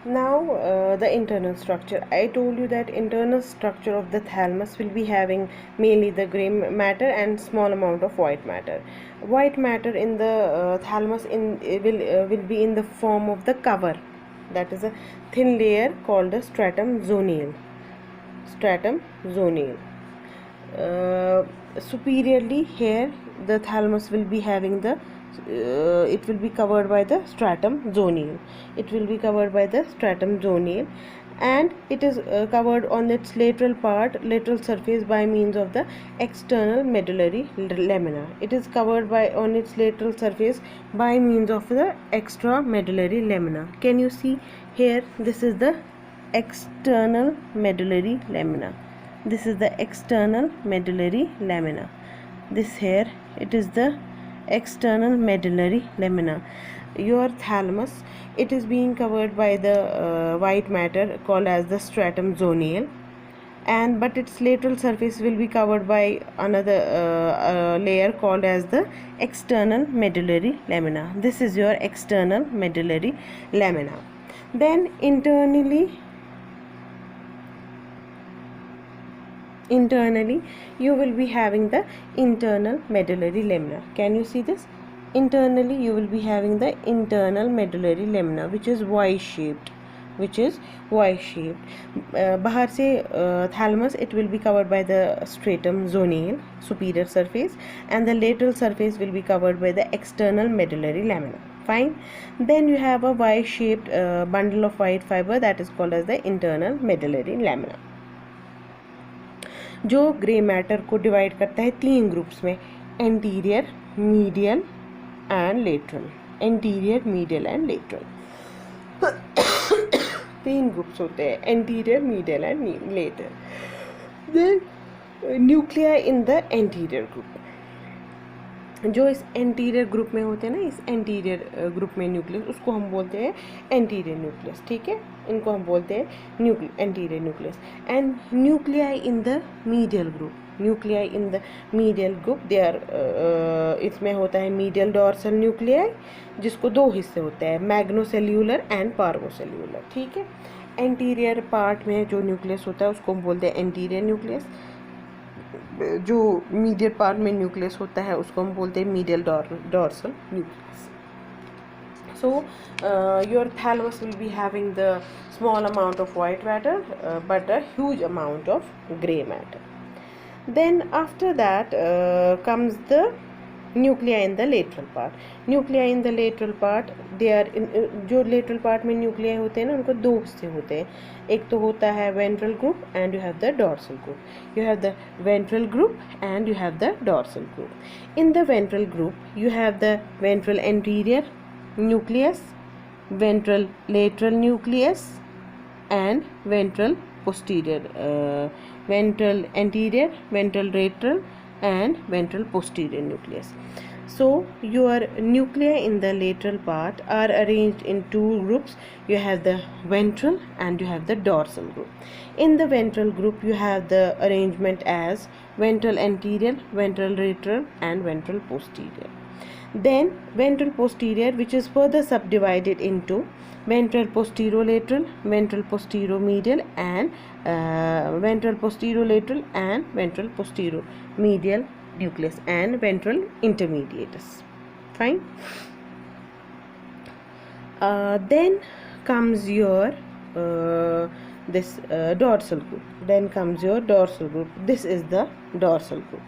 Now the internal structure. I told you that internal structure of the thalamus will be having mainly the gray matter and small amount of white matter. White matter in the thalamus will be in the form of the cover, that is a thin layer called the stratum zoneal. Stratum zoneal. Superiorly here the thalamus will be having the it will be covered by the stratum zoneal. It will be covered by the stratum zoneal, and it is covered on its lateral surface by means of the external medullary lamina. It is covered by on its lateral surface by means of the extra medullary lamina. Can you see here? This is the external medullary lamina. This is the external medullary lamina. This here, it is the external medullary lamina. Your thalamus, it is being covered by the white matter called as the stratum zoneal, and but its lateral surface will be covered by another layer called as the external medullary lamina. This is your external medullary lamina. Then internally you will be having the internal medullary lamina. Can you see this? Internally you will be having the internal medullary lamina, which is Y shaped. Bahar se thalamus, it will be covered by the stratum zoneal superior surface, and the lateral surface will be covered by the external medullary lamina. Fine. Then you have a Y shaped bundle of white fiber that is called as the internal medullary lamina, जो grey matter को divide करता है 3 groups में, anterior, medial and lateral. Anterior, medial and lateral 3 groups होते हैं, anterior, medial and lateral. Then nuclei in the anterior group. जो इस anterior group में होते हैं ना, इस एंटीरियर ग्रुप में न्यूक्लियस, उसको हम बोलते हैं एंटीरियर न्यूक्लियस. ठीक है, इनको हम बोलते हैं anterior nucleus. And nuclei in the medial group. Nuclei in the medial group they are, इसमें होता है मीडियल डॉर्सल न्यूक्लियाई, जिसको 2 हिस्से होते हैं, मैग्नोसेल्यूलर एंड पार्वोसेल्यूलर. ठीक है, एंटीरियर पार्ट में जो न्यूक्लियस होता है उसको हम बोलते हैं एंटीरियर न्यूक्लियस. जो मीडियल पार्ट में न्यूक्लियस होता है उसको हम बोलते हैं medial dorsal nucleus. So your thalamus will be having the small amount of white matter but a huge amount of gray matter. Then after that comes the nuclei in the lateral part. Nuclei in the lateral part, they are in, जो lateral part में nuclei होते हैं ना, उनको 2 हिस्से होते हैं. एक तो होता है ventral group and you have the dorsal group. You have the ventral group and you have the dorsal group. In the ventral group you have the ventral anterior nucleus, ventral lateral nucleus and ventral posterior, ventral anterior, ventral lateral and ventral posterior nucleus. So your nuclei in the lateral part are arranged in 2 groups. You have the ventral and you have the dorsal group. In the ventral group you have the arrangement as ventral anterior, ventral lateral and ventral posterior. Then ventral posterior, which is further subdivided into ventral posterolateral, ventral posteromedial and ventral posterolateral and ventral posteromedial nucleus and ventral intermediatus. Fine. Then comes your dorsal group. Then comes your dorsal group. This is the dorsal group.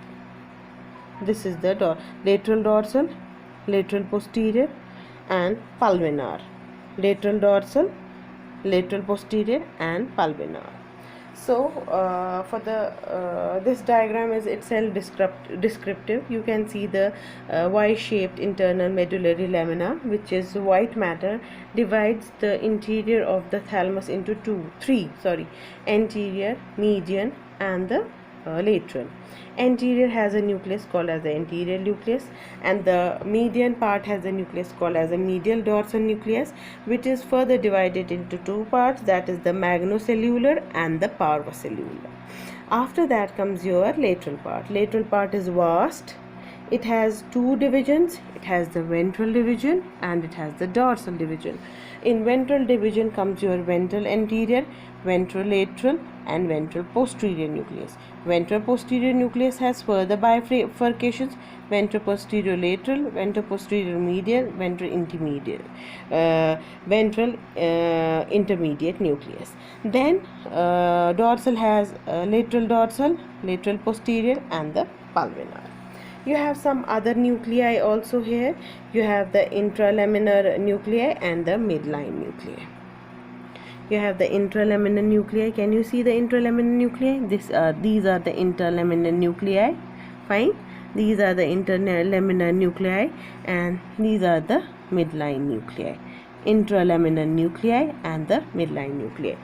This is the lateral dorsal, lateral posterior and pulvinar. Lateral dorsal, lateral posterior and pulvinar. So for the this diagram is itself descriptive. You can see the Y-shaped internal medullary lamina, which is white matter, divides the interior of the thalamus into three, anterior, median and the lateral. Anterior has a nucleus called as the anterior nucleus, and the median part has a nucleus called as a medial dorsal nucleus, which is further divided into 2 parts, that is the magnocellular and the parvocellular. After that comes your lateral part. Lateral part is vast. It has 2 divisions. It has the ventral division and it has the dorsal division. In ventral division comes your ventral anterior, ventrolateral and ventral posterior nucleus. Ventral posterior nucleus has further bifurcations: ventral posterior lateral, ventral posterior medial, ventral intermediate, ventral intermediate nucleus. Then dorsal has lateral dorsal, lateral posterior and the pulvinar. You have some other nuclei also here. You have the intralaminar nuclei and the midline nuclei. You have the intralaminar nuclei. Can you see the intralaminar nuclei? These are the interlaminar nuclei. Fine. These are the interlaminar nuclei and these are the midline nuclei. Intralaminar nuclei and the midline nuclei.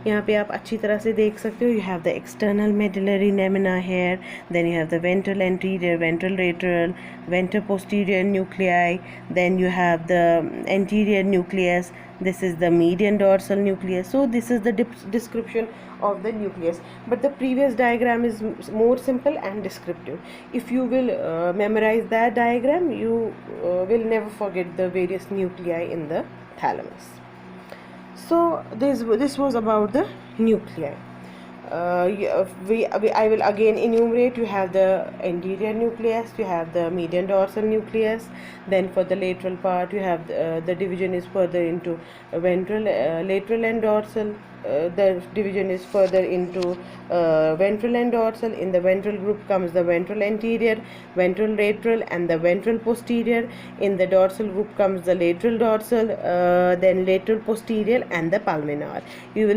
यहाँ पे आप अच्छी तरह से देख सकते हो. You have the external medullary lamina here. Then you have the ventral anterior, ventral lateral, ventral posterior nuclei. Then you have the anterior nucleus. This is the median dorsal nucleus. So this is the description of the nucleus. But the previous diagram is more simple and descriptive. If you will memorize that diagram, you will never forget the various nuclei in the thalamus. So this was about the nuclei. I will again enumerate. You have the anterior nucleus, you have the median dorsal nucleus. Then for the lateral part, you have the division is further into ventral, lateral and dorsal. The division is further into ventral and dorsal. In the ventral group comes the ventral anterior, ventral lateral and the ventral posterior. In the dorsal group comes the lateral dorsal, then lateral posterior and the pulvinar. You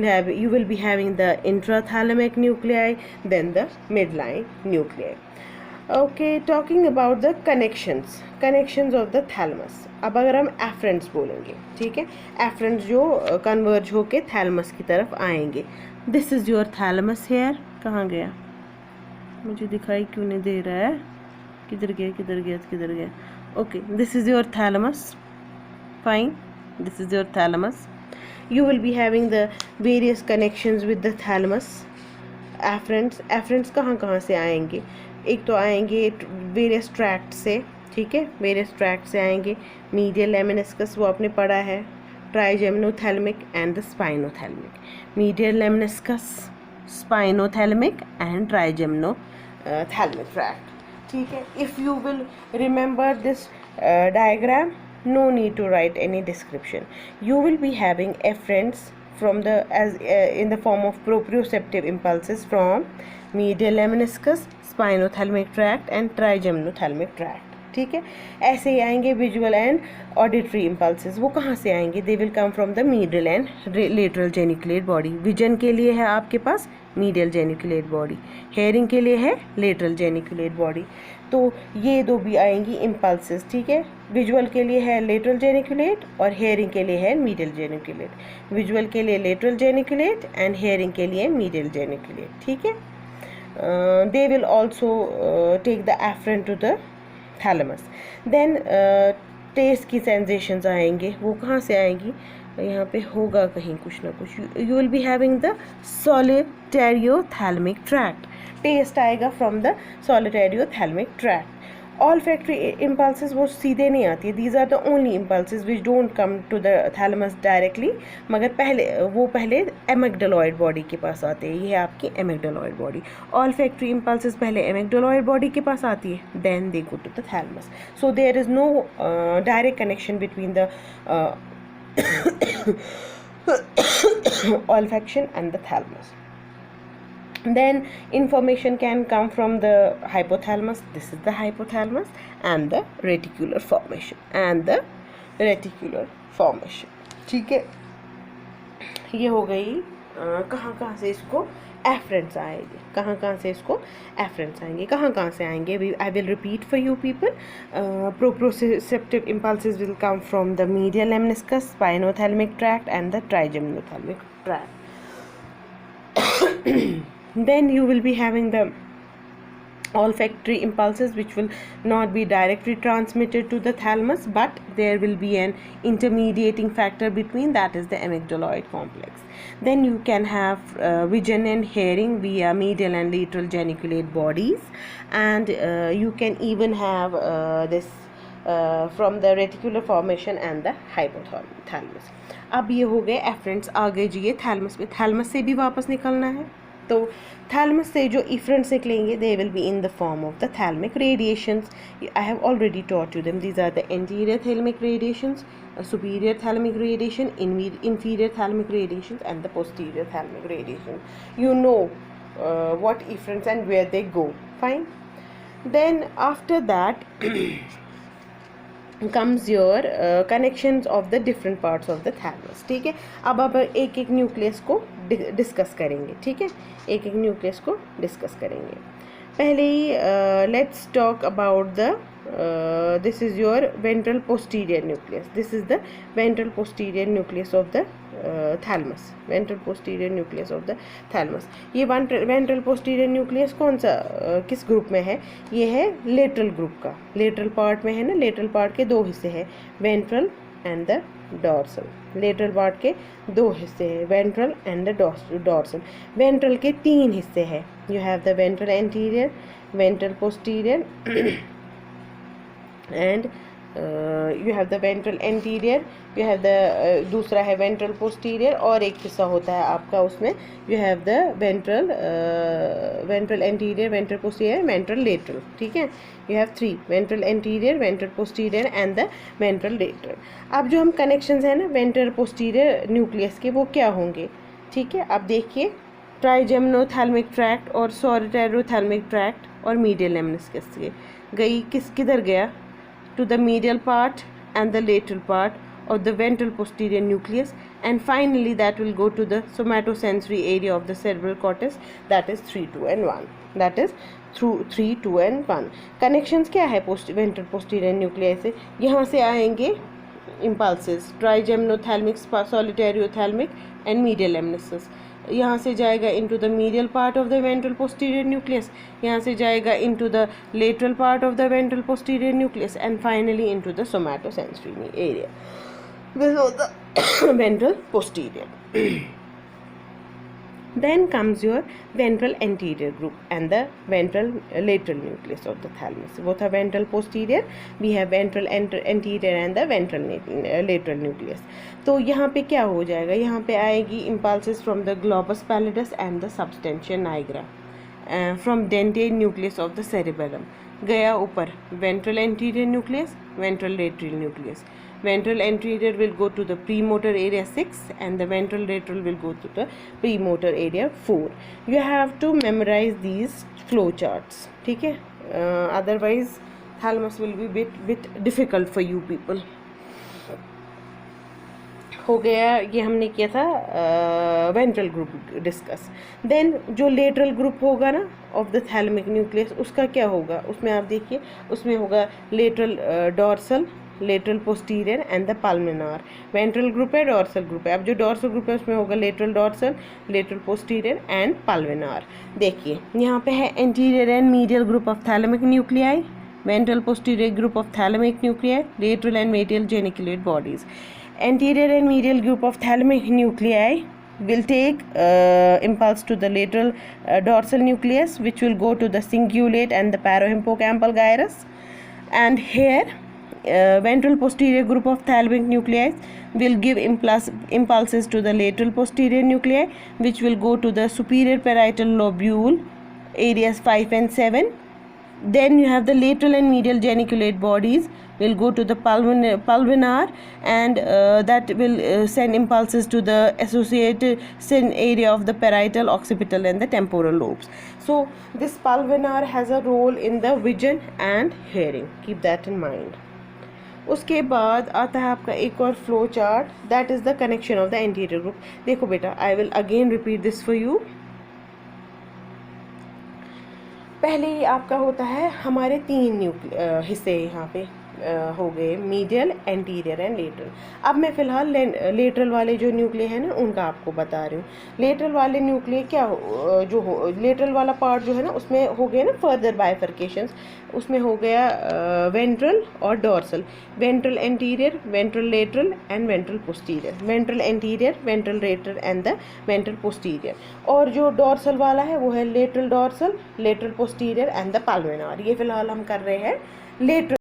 will be having the intrathalamic nuclei, then the midline nuclei. Okay, talking about the connections of the thalamus. अब अगर हम afferents बोलेंगे, ठीक है, afferents जो converge होके thalamus की तरफ आएंगे. This is your thalamus here. कहाँ गया? मुझे दिखाई क्यों नहीं दे रहा है? किधर गया? Okay, this is your thalamus. Fine, this is your thalamus. You will be having the various connections with the thalamus. Afferents कहाँ से आएंगे? एक तो आएंगे वेरियस ट्रैक्ट से, ठीक है, वेरियस ट्रैक्ट से आएंगे. मीडियल लेमिनिस्कस वो आपने पढ़ा है, trigeminothalamic and the spinothalamic. Medial lemniscus, spinothalamic and trigeminothalamic tract, ठीक है. If you will remember this diagram, no need to write any description. You will be having efferents from in the form of proprioceptive impulses from medial lemniscus, spinothalamic tract and trigeminothalamic tract. ठीक है, ऐसे ही आएंगे visual and auditory impulses. वो कहाँ से आएंगे? They will come from the medial and lateral geniculate body. Vision के लिए है आपके पास मीडियल जेनिकुलेट बॉडी, हेयरिंग के लिए है लेटरल जेनिकुलेट बॉडी. तो ये दो भी आएंगी इम्पल्सेस, ठीक है. विजुअल के लिए है लेटरल जेनिकुलेट और हेयरिंग के लिए है मीडियल जेनिकुलेट. विजुअल के लिए लेटरल जेनिकुलेट एंड हेयरिंग के लिए मीडियल जेनिकुलेट, ठीक है. They will also take the afferent to the thalamus. Then taste की सेंसेशंस आएंगे. वो कहाँ से आएंगी? यहाँ पे होगा कहीं कुछ ना कुछ. You will be having the solitariothalamic tract. Taste आएगा from the solitariothalamic tract. Olfactory impulses वो सीधे नहीं आती है. These are the only impulses which don't come to the thalamus directly, मगर पहले एमिग्डालॉइड बॉडी के पास आते हैं. ये है आपकी amygdaloid body. Olfactory impulses पहले एमिग्डालॉइड बॉडी के पास आती है, then they go to the thalamus. So there is no direct connection between the olfaction and the thalamus. Then information can come from the hypothalamus. This is the hypothalamus and the reticular formation. ठीक है, ये हो गई. कहाँ से इसको efferents आएंगे, कहाँ से इसको एफरेंट्स आएंगे, कहाँ से आएंगे. I will repeat for you people. Proprioceptive impulses will come from the medial lemniscus, spinothalamic tract and the trigeminothalamic tract. Then you will be having the olfactory impulses which will not be directly transmitted to the thalamus, but there will be an intermediating factor between, that is the amygdaloid complex. Then you can have vision and hearing via medial and lateral geniculate bodies, and you can even have this from the reticular formation and the hypothalamus. अब ये हो गए efferents, आ गए जी ये thalamus में, thalamus से भी वापस निकलना है, तो थैलमस से जो इफरेंट्स निकलेंगे they will be in the form of the thalamic radiations. I have already taught you them. These are the anterior thalamic radiations, superior thalamic radiation, inferior thalamic radiations, and the posterior thalamic radiation. You know what efferents and where they go. Fine. Then after that comes your connections of the different parts of the thalamus. ठीक है, अब एक एक nucleus को discuss करेंगे. ठीक है, एक एक न्यूक्लियस को डिस्कस करेंगे. पहले ही let's talk about the this is your ventral posterior nucleus. This is the ventral posterior nucleus of the thalamus. Ventral posterior nucleus of the thalamus. ये ventral posterior nucleus कौन सा किस ग्रुप में है? ये है lateral ग्रुप का. lateral part में है ना, lateral part के दो हिस्से हैं, ventral and the dorsal. lateral part के दो हिस्से हैं, ventral and the dorsal. ventral के तीन हिस्से हैं. You have the ventral anterior, ventral posterior and you have the ventral anterior, you have the दूसरा है ventral posterior, और एक हिस्सा होता है आपका उसमें you have the ventral anterior, ventral posterior, ventral lateral. ठीक है, you have three, ventral anterior, ventral posterior and the ventral lateral. अब जो हम connections हैं ना ventral posterior nucleus के, वो क्या होंगे? ठीक है, अब देखिए ट्राइजेमिनोथैलेमिक ट्रैक्ट और सोरिटेरोथैलेमिक ट्रैक्ट और मीडियल लेमनिस्कस के गई किधर गया? To the medial part and the lateral part of the ventral posterior nucleus, and finally that will go to the somatosensory area of the cerebral cortex, that is 3, 2 and 1. That is through 3, 2 and 1. Connections क्या है ventral posterior nucleus से? यहाँ से आएंगे impulses, trigeminothalamic, solitariothalamic and medial lemniscus. यहाँ से जाएगा into the medial part of the ventral posterior nucleus, यहाँ से जाएगा into the lateral part of the ventral posterior nucleus, and finally into the somatosensory area. This was the ventral posterior. Then comes your ventral anterior group and the ventral lateral nucleus of the thalamus. Both are ventral posterior. We have ventral anterior and the ventral lateral nucleus. तो यहाँ पे क्या हो जाएगा? यहाँ पे आएगी impulses from the globus pallidus and the substantia nigra from dentate nucleus of the cerebellum. गया ऊपर ventral anterior nucleus, ventral lateral nucleus. Ventral anterior will go to the premotor area 6 and the ventral lateral will go to the premotor area 4. You have to memorize these flow charts. ठीक है, otherwise thalamus will be bit difficult for you people. हो गया, ये हमने किया था ventral group discuss. Then जो lateral group होगा ना ऑफ द थैलेमिक न्यूक्लियस, उसका क्या होगा? उसमें आप देखिए, उसमें होगा lateral dorsal, lateral posterior and the pulvinar. Ventral group है, डॉर्सल ग्रुप है. अब जो डॉर्सल ग्रुप है उसमें होगा lateral dorsal, lateral posterior and pulvinar. देखिए यहाँ पे है anterior and medial group of thalamic nuclei, ventral posterior group of thalamic nuclei, lateral and medial geniculate bodies. Anterior and medial group of thalamic nuclei will take impulse to the lateral dorsal nucleus, which will go to the cingulate and the parohippocampal gyrus. And here ventral posterior group of thalamic nuclei will give impulses to the lateral posterior nuclei, which will go to the superior parietal lobule areas 5 and 7. Then you have the lateral and medial geniculate bodies will go to the pulvinar, and that will send impulses to the associated area of the parietal, occipital and the temporal lobes. So this pulvinar has a role in the vision and hearing. Keep that in mind. उसके बाद आता है आपका एक और flow chart, that is the connection of the anterior group. देखो बेटा, I will again repeat this for you. पहले ही आपका होता है, हमारे तीन हिस्से यहाँ पे हो गए, मीडियल, एंटीरियर एंड लेटरल. अब मैं फ़िलहाल लेटरल वाले जो न्यूक्लिय है ना उनका आपको बता रही हूँ. लेटरल वाले न्यूक्लिय क्या लेटरल वाला पार्ट जो है ना उसमें हो गया ना फर्दर बाइफर्केशंस. उसमें हो गया वेंट्रल और dorsal, ventral anterior, ventral lateral and ventral posterior, ventral anterior, ventral lateral and the ventral posterior. और जो डॉर्सल वाला है वो है lateral dorsal, lateral posterior and the pulvinar. ये फिलहाल हम कर रहे हैं लेटरल